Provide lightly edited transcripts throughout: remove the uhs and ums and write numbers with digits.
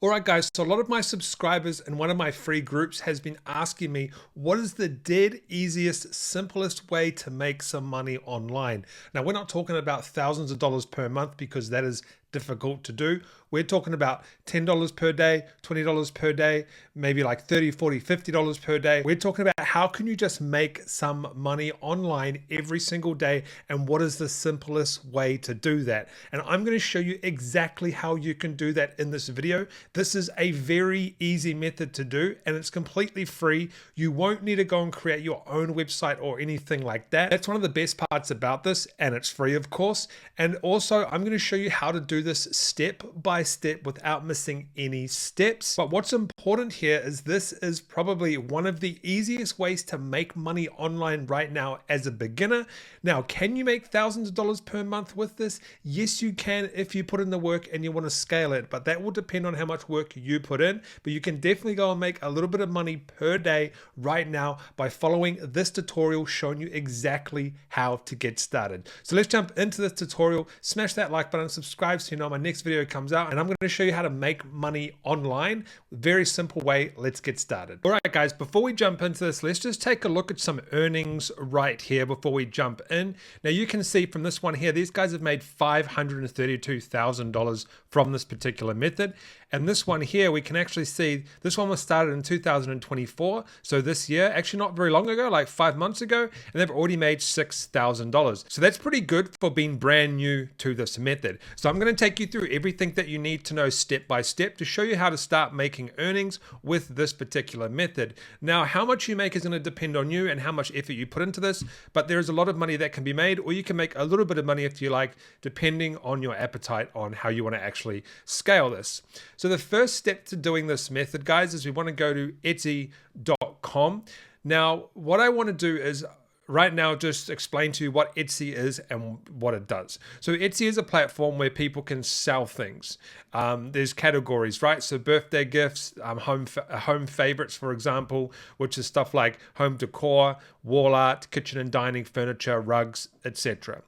All right, guys, so a lot of my subscribers in one of my free groups has been asking me, what is the dead easiest, simplest way to make some money online? Now, we're not talking about thousands of dollars per month because that is difficult to do. We're talking about $10 per day, $20 per day, maybe like $30, $40, $50 per day. We're talking about how can you just make some money online every single day, and what is the simplest way to do that? And I'm going to show you exactly how you can do that in this video. This is a very easy method to do, and it's completely free. You won't need to go and create your own website or anything like that. That's one of the best parts about this, and it's free, of course. And also, I'm going to show you how to do this step by step without missing any steps. But what's important here is this is probably one of the easiest ways to make money online right now as a beginner. Now, can you make thousands of dollars per month with this? Yes, you can if you put in the work and you want to scale it, but that will depend on how much work you put in. But you can definitely go and make a little bit of money per day right now by following this tutorial showing you exactly how to get started. So let's jump into this tutorial. Smash that like button, subscribe so you know my next video comes out, and I'm going to show you how to make money online. Very simple way. Let's get started. All right, guys, before we jump into this, let's just take a look at some earnings right here before we jump in. Now you can see from this one here, these guys have made $532,000 from this particular method. And this one here, we can actually see this one was started in 2024. So this year, actually not very long ago, like 5 months ago, and they've already made $6,000. So that's pretty good for being brand new to this method. So I'm going to take you through everything that you need to know step by step to show you how to start making earnings with this particular method. Now, how much you make is going to depend on you and how much effort you put into this, but there's a lot of money that can be made, or you can make a little bit of money if you like, depending on your appetite on how you want to actually scale this. So the first step to doing this method, guys, is we want to go to Etsy.com. Now, what I want to do is right now just explain to you what Etsy is and what it does. So Etsy is a platform where people can sell things. There's categories, right? So birthday gifts, home favorites, for example, which is stuff like home decor, wall art, kitchen and dining furniture, rugs, etc.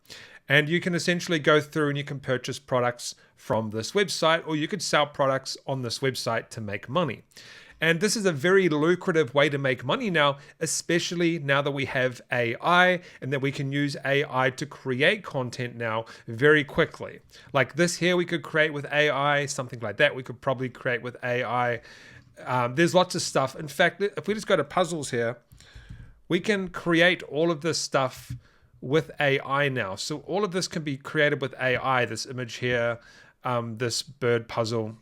And you can essentially go through and you can purchase products from this website, or you could sell products on this website to make money. And this is a very lucrative way to make money now, especially now that we have AI and that we can use AI to create content now very quickly. Like this here, we could create with AI, something like that. We could probably create with AI. There's lots of stuff. In fact, if we just go to puzzles here, we can create all of this stuff with AI now. So all of this can be created with AI. This image here, this bird puzzle,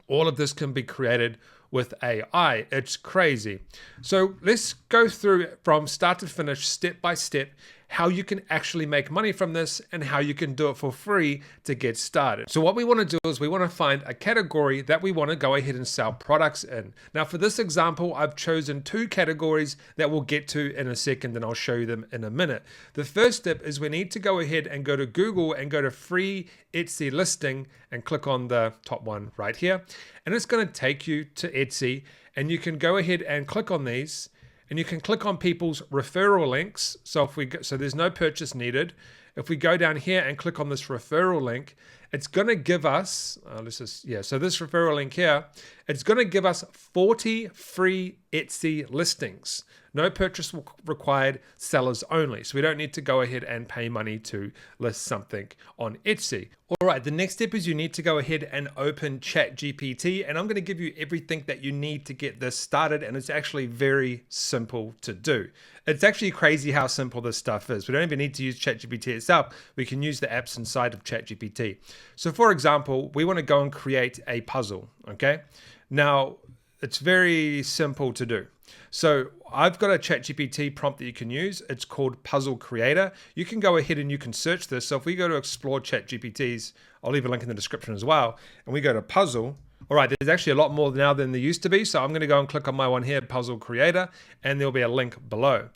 all of this can be created with AI. It's crazy. So let's go through from start to finish, step by step, how you can actually make money from this and how you can do it for free to get started. So what we want to do is we want to find a category that we want to go ahead and sell products in. Now for this example, I've chosen 2 categories that we'll get to in a second, and I'll show you them in a minute. The first step is we need to go ahead and go to Google and go to free Etsy listing and click on the top one right here. And it's going to take you to Etsy, and you can go ahead and click on these. And you can click on people's referral links. So so there's no purchase needed. If we go down here and click on this referral link, it's going to give us, so this referral link here, it's going to give us 40 free Etsy listings. No purchase required, sellers only. So we don't need to go ahead and pay money to list something on Etsy. All right, the next step is you need to go ahead and open Chat GPT, and I'm going to give you everything that you need to get this started, and it's actually very simple to do. It's actually crazy how simple this stuff is. We don't even need to use Chat GPT itself. We can use the apps inside of Chat GPT. So for example, we want to go and create a puzzle, okay? Now, it's very simple to do. So I've got a ChatGPT prompt that you can use. It's called Puzzle Creator. You can go ahead and you can search this. So if we go to explore ChatGPTs, I'll leave a link in the description as well. And we go to puzzle. All right, there's actually a lot more now than there used to be. So I'm going to go and click on my one here, Puzzle Creator, and there'll be a link below.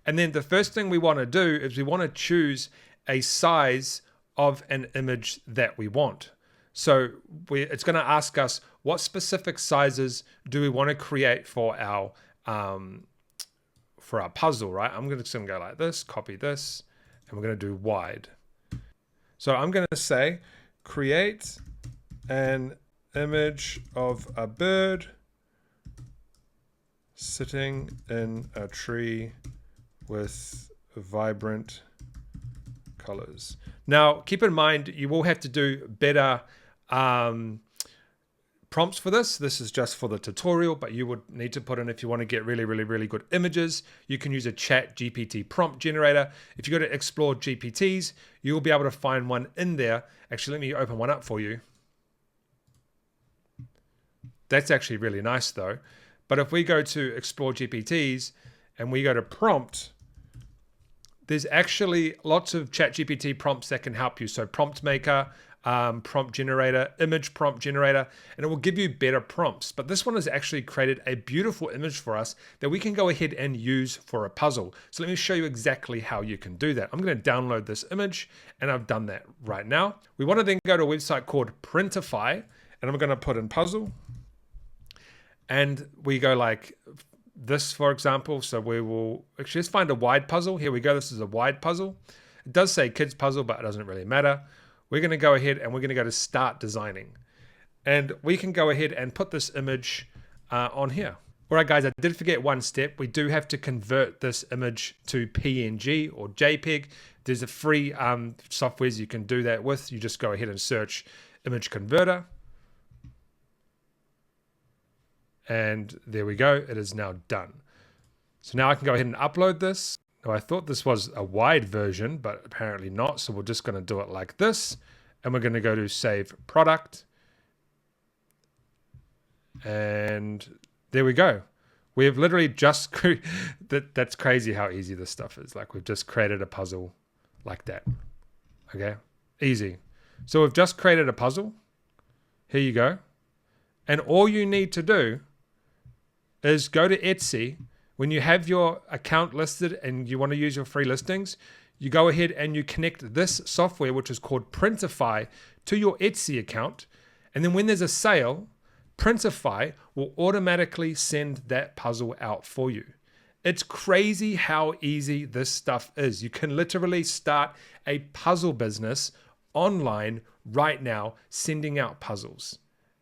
And then the first thing we want to do is we want to choose a size of an image that we want. So it's going to ask us what specific sizes do we want to create for our puzzle, right? I'm just going to go like this, copy this, and we're going to do wide. So I'm going to say create an image of a bird sitting in a tree with vibrant colors. Now, keep in mind, you will have to do better prompts for this. This is just for the tutorial, but you would need to put in, if you want to get really good images, you can use a Chat GPT prompt generator. If you go to Explore GPTs, you'll be able to find one in there. Actually, let me open one up for you. That's actually really nice though. But if we go to Explore GPTs and we go to prompt, there's actually lots of Chat GPT prompts that can help you. So prompt maker, prompt generator, image prompt generator, and it will give you better prompts. But this one has actually created a beautiful image for us that we can go ahead and use for a puzzle. So let me show you exactly how you can do that. I'm going to download this image, and I've done that right now. We want to then go to a website called Printery, and I'm going to put in puzzle. And we go like this, for example. So we will actually just find a wide puzzle. Here we go. This is a wide puzzle. It does say kids puzzle, but it doesn't really matter. We're going to go ahead and we're going to go to start designing. And we can go ahead and put this image on here. All right, guys, I did forget one step. We do have to convert this image to PNG or JPEG. There's a free softwares you can do that with. You just go ahead and search image converter. And there we go. It is now done. So now I can go ahead and upload this. Now I thought this was a wide version, but apparently not. So we're just going to do it like this. And we're going to go to save product. And there we go. We have literally just, that's crazy how easy this stuff is. Like we've just created a puzzle like that. Okay, easy. So we've just created a puzzle. Here you go. And all you need to do is go to Etsy. When you have your account listed and you want to use your free listings, you go ahead and you connect this software, which is called Printery, to your Etsy account. And then when there's a sale, Printery will automatically send that puzzle out for you. It's crazy how easy this stuff is. You can literally start a puzzle business online right now, sending out puzzles.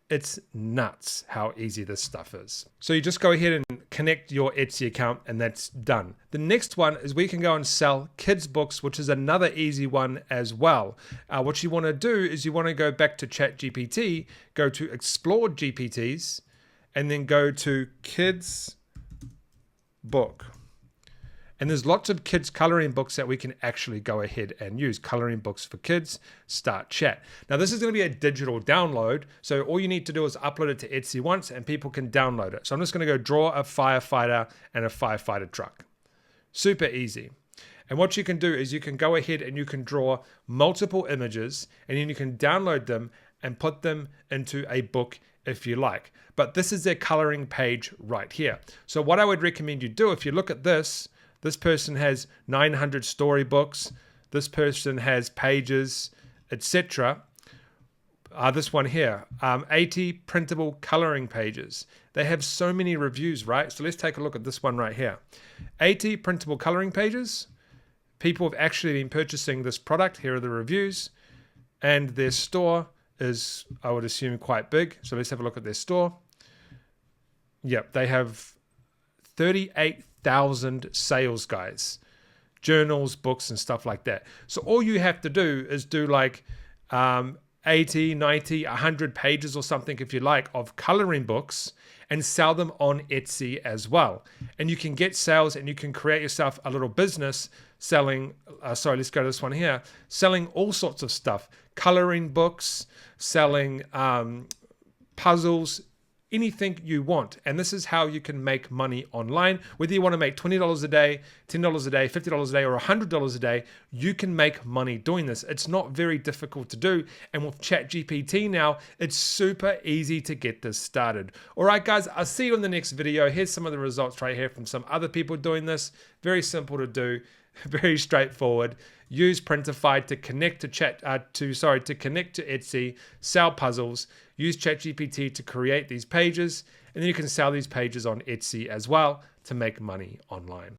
It's nuts how easy this stuff is. So you just go ahead and connect your Etsy account and that's done. The next one is we can go and sell kids books, which is another easy one as well. What you want to do is you want to go back to Chat GPT, go to Explore GPTs, and then go to kids book. And there's lots of kids coloring books that we can actually go ahead and use. Coloring books for kids, start chat. Now this is going to be a digital download. So all you need to do is upload it to Etsy once and people can download it. So I'm just going to go draw a firefighter and a firefighter truck. Super easy. And what you can do is you can go ahead and you can draw multiple images and then you can download them and put them into a book if you like. But this is their coloring page right here. So what I would recommend you do, if you look at this, this person has 900 storybooks. This person has pages, etc. This one here, 80 printable coloring pages. They have so many reviews, right? So let's take a look at this one right here. 80 printable coloring pages. People have actually been purchasing this product. Here are the reviews. And their store is, I would assume, quite big. So let's have a look at their store. Yep, they have 38,000 sales guys, journals, books, and stuff like that. So all you have to do is do like 80, 90, 100 pages or something, if you like, of coloring books and sell them on Etsy as well. And you can get sales and you can create yourself a little business selling, sorry, let's go to this one here, selling all sorts of stuff, coloring books, selling puzzles, anything you want. And this is how you can make money online. Whether you want to make $20 a day, $10 a day, $50 a day, or $100 a day, you can make money doing this. It's not very difficult to do. And with Chat GPT now, it's super easy to get this started. All right, guys, I'll see you in the next video. Here's some of the results right here from some other people doing this. Very simple to do, very straightforward. Use Printery to connect to connect to Etsy, sell puzzles. Use ChatGPT to create these pages, and then you can sell these pages on Etsy as well to make money online.